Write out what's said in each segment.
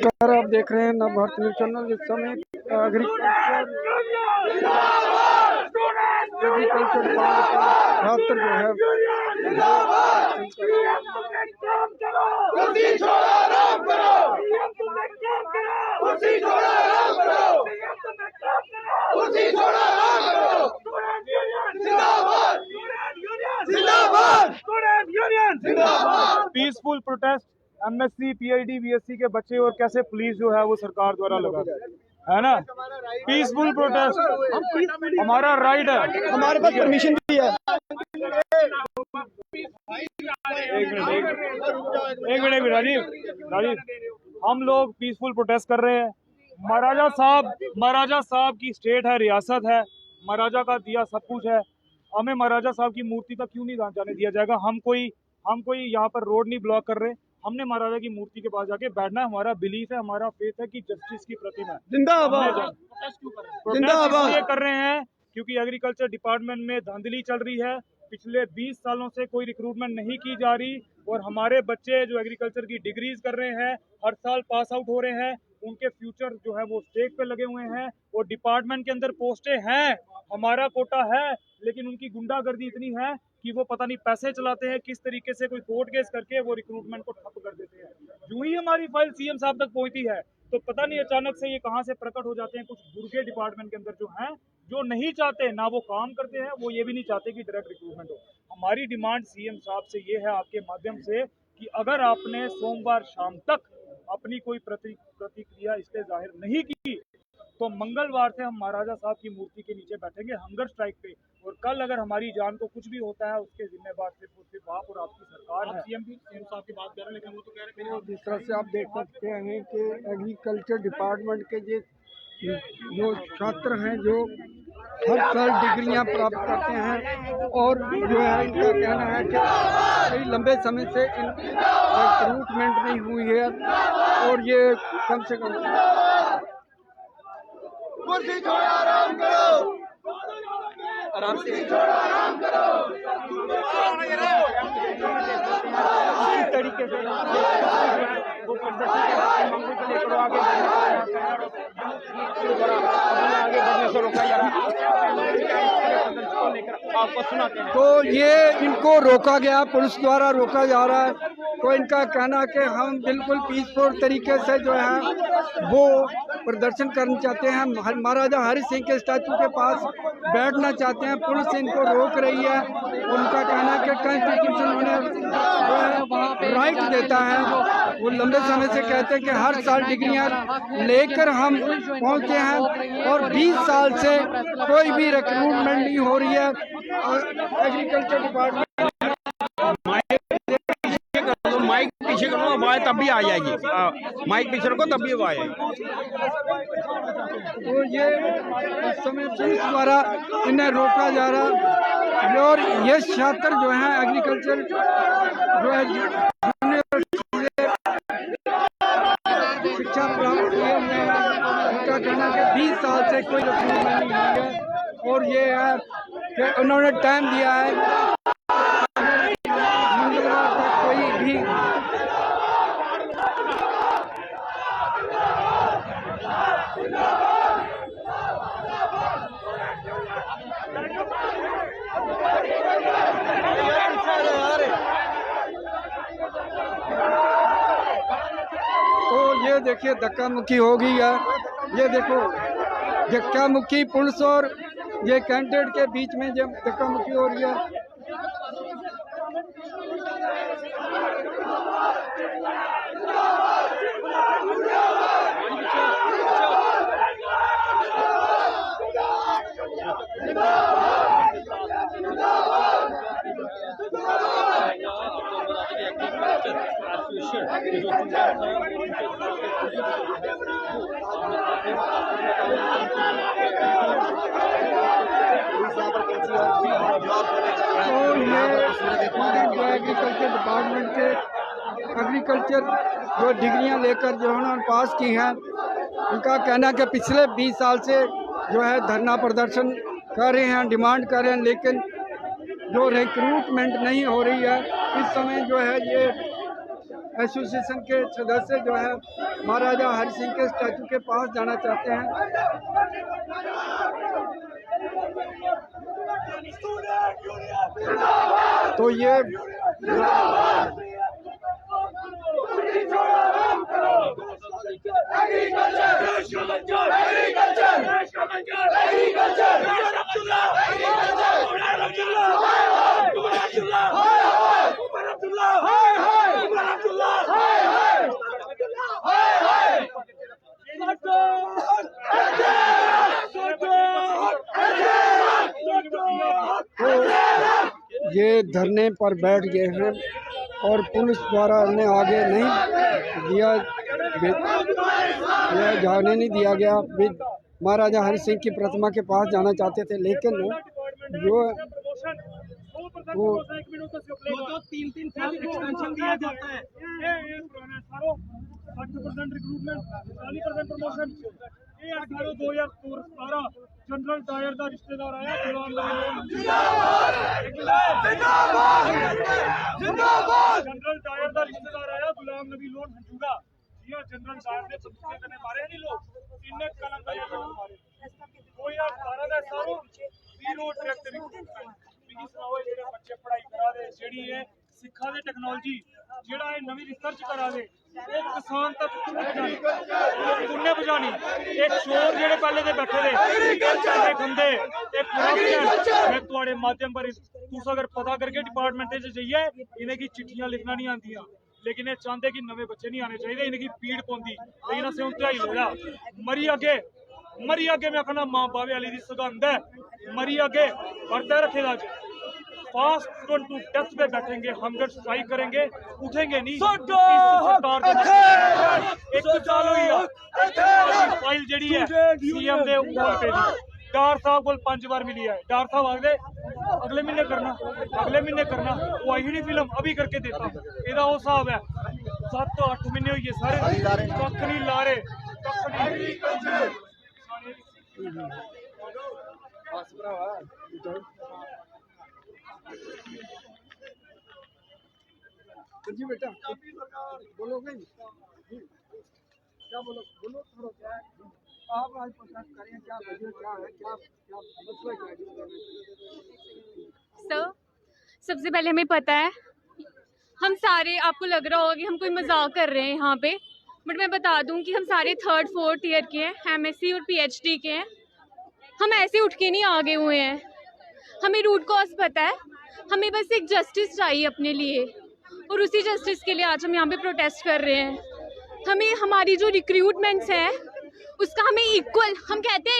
नमस्कार, आप देख रहे हैं नवभारत न्यूज चैनल। इस समय एग्रीकल्चर छात्र जो है peaceful protest MSc PID BSc के बच्चे और कैसे पुलिस जो है वो सरकार द्वारा लगा है ना। पीसफुल प्रोटेस्ट हमारा राइट है, हमारे पास परमिशन भी है। एक मिनट राजीव, हम लोग पीसफुल प्रोटेस्ट कर रहे हैं। महाराजा साहब की स्टेट है, रियासत है, महाराजा का दिया सब कुछ है। हमें महाराजा साहब की मूर्ति तक क्यों नहीं जाने दिया जाएगा। हम कोई यहाँ पर रोड नहीं ब्लॉक कर रहे। हमने महाराजा की मूर्ति के पास जाके बैठना है। हमारा बिलीफ है, हमारा फेथ है कि जस्टिस की प्रतिमा है। जिंदाबाद जिंदाबाद। ये कर रहे हैं क्योंकि एग्रीकल्चर डिपार्टमेंट में धांधली चल रही है। पिछले 20 सालों से कोई रिक्रूटमेंट नहीं की जा रही और हमारे बच्चे जो एग्रीकल्चर की डिग्रीज कर रहे हैं, हर साल पास आउट हो रहे हैं। उनके फ्यूचर जो है वो स्टेक पे लगे हुए हैं और डिपार्टमेंट के अंदर पोस्टें हैं, हमारा कोटा है, लेकिन उनकी गुंडागर्दी इतनी है कि वो पता नहीं पैसे चलाते हैं किस तरीके से, कोई कोर्ट केस करके वो रिक्रूटमेंट को ठप कर देते हैं। यूं ही हमारी फाइल सीएम साहब तक पहुंचती है तो पता नहीं अचानक से ये कहां से प्रकट हो जाते हैं कुछ गुर्गे डिपार्टमेंट के अंदर जो हैं, जो नहीं चाहते ना वो काम करते हैं, वो ये भी नहीं चाहते कि डायरेक्ट रिक्रूटमेंट हो। हमारी डिमांड सीएम साहब से ये है आपके माध्यम से कि अगर आपने सोमवार शाम तक अपनी कोई प्रतिक्रिया इस पे जाहिर नहीं की तो मंगलवार से हम महाराजा साहब की मूर्ति के नीचे बैठेंगे हंगर स्ट्राइक पे। और कल अगर हमारी जान को कुछ भी होता है उसके जिम्मेदार सिर्फ आप और आपकी सरकार है। सीएम साहब की बात कर रहे हैं लेकिन वो तो कह रहे हैं। जिस तरह से आप देख सकते हैं कि एग्रीकल्चर डिपार्टमेंट के जो छात्र हैं जो हर साल डिग्रियां प्राप्त करते हैं और जो है इनका कहना है कि कई लंबे समय से रिक्रूटमेंट नहीं हुई है और ये कम से कम कुर्सी छोड़ो, आराम करो, आराम से आराम करो। इस तरीके से वो आगे बढ़ने से रोका जा रहा आपको सुनाते हैं। तो ये इनको रोका गया, पुलिस द्वारा रोका जा रहा है। तो इनका कहना है कि हम बिल्कुल पीसफुल तरीके से जो है वो प्रदर्शन करना चाहते हैं, महाराजा हरि सिंह के स्टैचू के पास बैठना चाहते हैं। पुलिस इनको रोक रही है। उनका कहना है कि कॉन्स्टिट्यूशन उन्हें राइट देता है। वो लंबे समय से कहते हैं कि हर साल डिग्रियां लेकर हम पहुंचे हैं और 20 साल से कोई भी रिक्रूटमेंट नहीं हो रही है। एग्रीकल्चर डिपार्टमेंट माइक पीछे करो, आवाज तब भी आ जाएगी। माइक पीछे रखो तब भी आवाज आएगी। तो ये इस समय पुलिस द्वारा इन्हें रोका जा रहा है और ये छात्र जो है एग्रीकल्चर जो है शिक्षा प्राप्त किए हुए हैं। उनका कहना है कि 20 साल से कोई रिक्रूटमेंट नहीं हुई है और ये है कि उन्होंने टाइम दिया है मंगलवार तक कोई भी तो ये देखिए धक्का मुक्की हो गई है। ये देखो धक्का मुक्की पुलिस और ये कैंडिडेट के बीच में जब धक्का मुक्की हो रही है। एग्रीकल्चर डिपार्टमेंट के एग्रीकल्चर जो डिग्रियां लेकर जो उन्होंने पास की हैं, उनका कहना है कि पिछले 20 साल से जो है धरना प्रदर्शन कर रहे हैं, डिमांड कर रहे हैं, लेकिन जो रिक्रूटमेंट नहीं हो रही है। इस समय जो है ये एसोसिएशन के सदस्य जो है महाराजा हरि सिंह के स्टैचू के पास जाना चाहते हैं। तो ये ये धरने पर बैठ गए हैं और पुलिस द्वारा उन्हें आगे नहीं जाने नहीं दिया गया। महाराजा हरि सिंह की प्रतिमा के पास जाना चाहते थे, लेकिन जो वो 3-3 साल एक्सटेंशन दिया जाता है। 60% रिक्रूटमेंट, 40% प्रमोशन। 2017 जनरल डायर का रिश्तेदार आया जनरल डायर का रिश्तेदार आया Ghulam Nabi loan हंजूगा। General Dyer ने सबसे करने मारे नहीं लोग इन्हें कलम का ये लोग मारे 2017 ਦਾ ਸਾਰੋ ਜ਼ੀਰੋ ਡਾਇਰੈਕਟ ਰਿਕਰੂਟਮੈਂਟ ਵੀ ਸੁਣਾਓ ਜਿਹੜੇ ਬੱਚੇ ਪੜ੍ਹਾਈ ਕਰਾ ਦੇ ਜਿਹੜੀ ਹੈ ਸਿੱਖਾਂ ਦੇ ਟੈਕਨੋਲੋਜੀ ਜਿਹੜਾ ਇਹ ਨਵੀਂ ਰਿਸਰਚ ਕਰਾ ਦੇ ਇਹ ਕਿਸਾਨ ਤੱਕ ਕਿੰਨੇ ਬੁਝਾਣੀ ਇਹ ਚੋਰ ਜਿਹੜੇ ਪਹਿਲੇ ਦੇ ਬੈਠੇ ਨੇ ਪੈਸੇ ਖੰਦੇ ਇਹ ਪੂਰਾ ਮੈਂ ਤੁਹਾਡੇ ਮਾਧਿਅਮ ਪਰ ਤੁਸੀਂ ਅਗਰ ਪਤਾ ਕਰਕੇ ਡਿਪਾਰਟਮੈਂਟ 'ਚ ਜਾਈਏ इन्हें की चिट्ठियां लिखना नहीं आती, लेकिन ये चाहते कि नवे बच्चे नहीं आने चाहिए, इनकी पीड़ पौंदी, लेकिन असें ध्याई लेदा मरी अगे मैं आखना मां बावे वाली दी सगंध है मरी अगे बढ़ता रखेगा फास्ट टू डेथ पे बैठेंगे, हमगर स्ट्राइक करेंगे, उठेंगे नहीं। सरकार एक साल हुई फाइल जी है सीएम दे कोल पे डार साहब को 5 बार मिली है। डार साहब आखदे अगले महीने करना वो आई नहीं फिल्म अभी करके देता एदा वो हिसाब है। 7-8 महीने हुई है सारे कख नहीं ला रहे जी बेटा बोलोगे क्या बोलो थोड़ा आप आज प्रोटेस्ट करें क्या वजह क्या है क्या मसला क्या है? सर सबसे पहले हमें पता है हम सारे आपको लग रहा होगा कि हम कोई मजाक कर रहे हैं यहाँ पे, बट मैं बता दूं कि हम सारे 3rd 4th ईयर के हैं, MSc और PhD के हैं। हम ऐसे उठ के नहीं आगे हुए हैं, हमें रूट कॉज पता है, हमें बस एक जस्टिस चाहिए अपने लिए और उसी जस्टिस के लिए आज हम यहाँ पे प्रोटेस्ट कर रहे हैं। हमें हमारी जो रिक्रूटमेंट्स हैं उसका हमें इक्वल, हम कहते हैं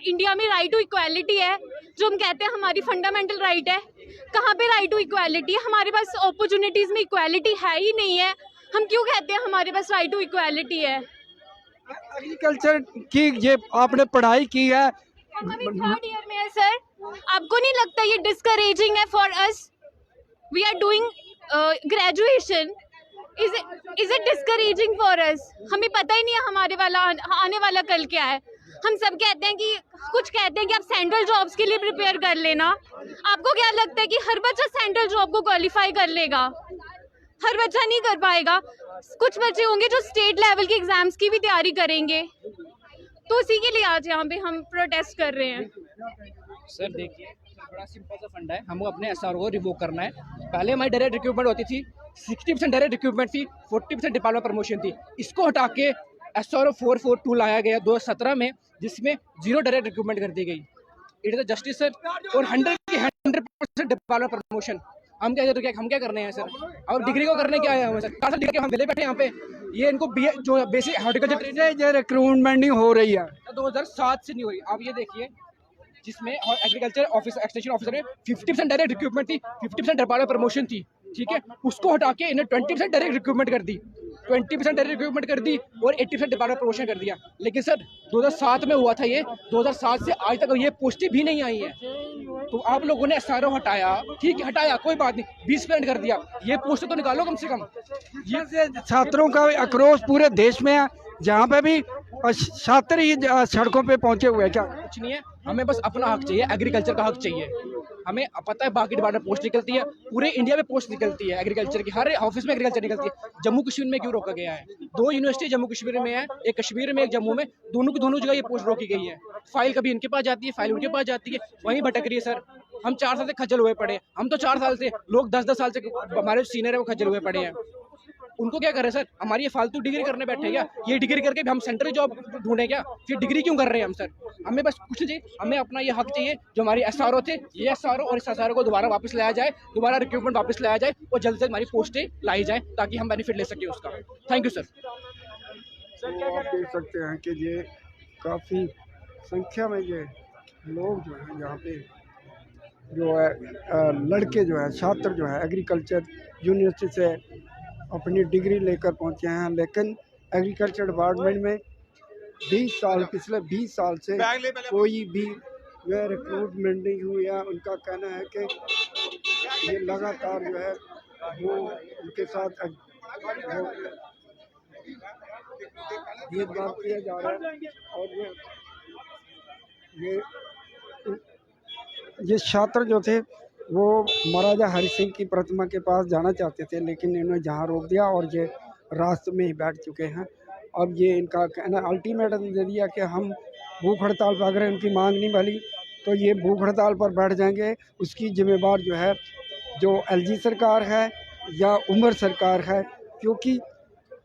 इंडिया में राइट टू इक्वालिटी है, जो हम कहते हैं हमारी फंडामेंटल राइट है। कहाँ पे राइट टू इक्वालिटी है? हमारे पास अपॉर्चुनिटीज़ में इक्वालिटी है ही नहीं है। हम क्यों कहते हैं हमारे पास राइट टू इक्वालिटी है? एग्रीकल्चर की ये आपने पढ़ाई की है, हम अभी 3rd ईयर में है सर। आपको नहीं लगता ये डिस्करेजिंग है for us? We are doing graduation, is it discouraging for us? हमें पता ही नहीं है हमारे वाला आने वाला कल क्या है। हम सब कहते हैं कि कुछ कहते हैं कि आप सेंट्रल जॉब्स के लिए प्रिपेयर कर लेना। आपको क्या लगता है कि हर बच्चा सेंट्रल जॉब को क्वालिफाई कर लेगा? हर बच्चा नहीं कर पाएगा। कुछ बच्चे होंगे जो स्टेट लेवल के एग्जाम्स की भी तैयारी करेंगे, तो उसी के लिए आज यहाँ पे हम प्रोटेस्ट कर रहे हैं। सर देखिए बड़ा सिंपल सा फंडा है, हमको अपने SRO को रिवोक करना है। पहले हमारी डायरेक्ट रिक्रूटमेंट होती थी, 60% डायरेक्ट रिक्रूटमेंट थी, 40% डिपार्टमेंट प्रमोशन थी। इसको हटा के SRO 442 लाया गया 2017 में, जिसमें 0 डायरेक्ट रिक्रूटमेंट कर दी गई। इट इज जस्टिस सर, और 100% डिपार्टमेंट प्रमोशन। हम क्या तो क्या हम क्या करने हैं सर? और डिग्री को करने क्या आए हैं सर? 4 साल डिग्री हम वेले बैठे यहाँ पे। ये इनको जो बेसिक हॉर्टिकल्चर रिक्रूटमेंट नहीं हो रही है, 2007 से नहीं हुई। आप ये देखिए जिसमें एग्रीकल्चर ऑफिस एक्सटेंशन ऑफिसर में 50% डायरेक्ट रिक्रूटमेंट थी, 50% डिपार्टमेंट प्रमोशन थी, ठीक है। उसको हटा के इन्हें 20% डायरेक्ट रिक्रूटमेंट कर दी, 20% डायरेक्ट रिक्रूटमेंट कर दी और 80% डिपार्टमेंट प्रमोशन कर दिया। लेकिन सर 2007 में हुआ था ये, 2007 से आज तक ये पोस्टें भी नहीं आई है। तो आप लोगों ने SRO हटाया, ठीक है हटाया कोई बात नहीं, 20% कर दिया, ये पोस्ट तो निकालो कम से कम। ये छात्रों का आक्रोश पूरे देश में है, जहाँ पे भी छात्र ही सड़कों पे पहुंचे हुए हैं। क्या कुछ नहीं है, हमें बस अपना हक चाहिए, एग्रीकल्चर का हक चाहिए। हमें पता है बाकी डिपार्टमेंट पोस्ट निकलती है, पूरे इंडिया में पोस्ट निकलती है एग्रीकल्चर की, हर ऑफिस में एग्रीकल्चर निकलती है। जम्मू कश्मीर में क्यों रोका गया है? 2 यूनिवर्सिटी जम्मू कश्मीर में है, एक कश्मीर में एक जम्मू में, दोनों की दोनों जगह ये पोस्ट रोकी गई है। फाइल कभी इनके पास जाती है, फाइल उनके पास जाती है, वहीं भटक रही है सर। हम 4 साल से खज्जल हुए पड़े हैं, हम तो 4 साल से, लोग 10-10 साल से हमारे सीनियर है वो खज्जल हुए पड़े हैं। उनको क्या करें सर? हमारी ये फालतू डिग्री करने बैठे हैं क्या? ये डिग्री करके भी हम सेंट्रल जॉब ढूंढे क्या? फिर डिग्री क्यों कर रहे हैं हम सर? हमें बस कुछ नहीं चाहिए, हमें अपना ये हक चाहिए जो हमारी एसआरओ थे, ये एसआरओ और इस एसआरओ को दोबारा वापस लाया जाए, दोबारा रिक्रूटमेंट वापस लाया जाए और जल्द से जल्द हमारी पोस्टें लाई जाए ताकि हम बेनिफिट ले सकें उसका। Thank you sir. तो आप देख सकते हैं कि ये काफ़ी संख्या में ये लोग जो हैं यहाँ पे जो है लड़के जो है, छात्र जो है एग्रीकल्चर यूनिवर्सिटी से अपनी डिग्री लेकर पहुँचे हैं, लेकिन एग्रीकल्चर डिपार्टमेंट में 20 साल, पिछले 20 साल से कोई भी जो है रिक्रूटमेंट नहीं हुई है। उनका कहना है कि ये लगातार जो है वो उनके साथ भेदभाव किया जा रहा है और ये छात्र जो थे वो महाराजा हरि सिंह की प्रतिमा के पास जाना चाहते थे, लेकिन इन्होंने जहाँ रोक दिया और ये रास्ते में ही बैठ चुके हैं। अब ये इनका कहना अल्टीमेटम दे दिया कि हम भूख हड़ताल पर, अगर इनकी मांग नहीं भली तो ये भूख हड़ताल पर बैठ जाएंगे। उसकी जिम्मेदार जो है जो एलजी सरकार है या उमर सरकार है, क्योंकि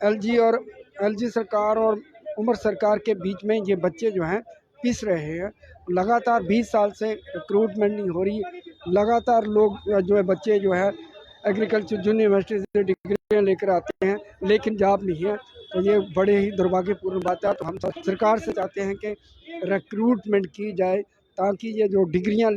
एलजी सरकार और उमर सरकार के बीच में ये बच्चे जो हैं पिस रहे हैं। लगातार 20 साल से रिक्रूटमेंट नहीं हो रही, लगातार लोग जो है बच्चे जो है एग्रीकल्चर यूनिवर्सिटी से डिग्रियाँ लेकर आते हैं लेकिन जॉब नहीं है। तो ये बड़े ही दुर्भाग्यपूर्ण बात है। तो हम सरकार से चाहते हैं कि रिक्रूटमेंट की जाए ताकि ये जो डिग्रियाँ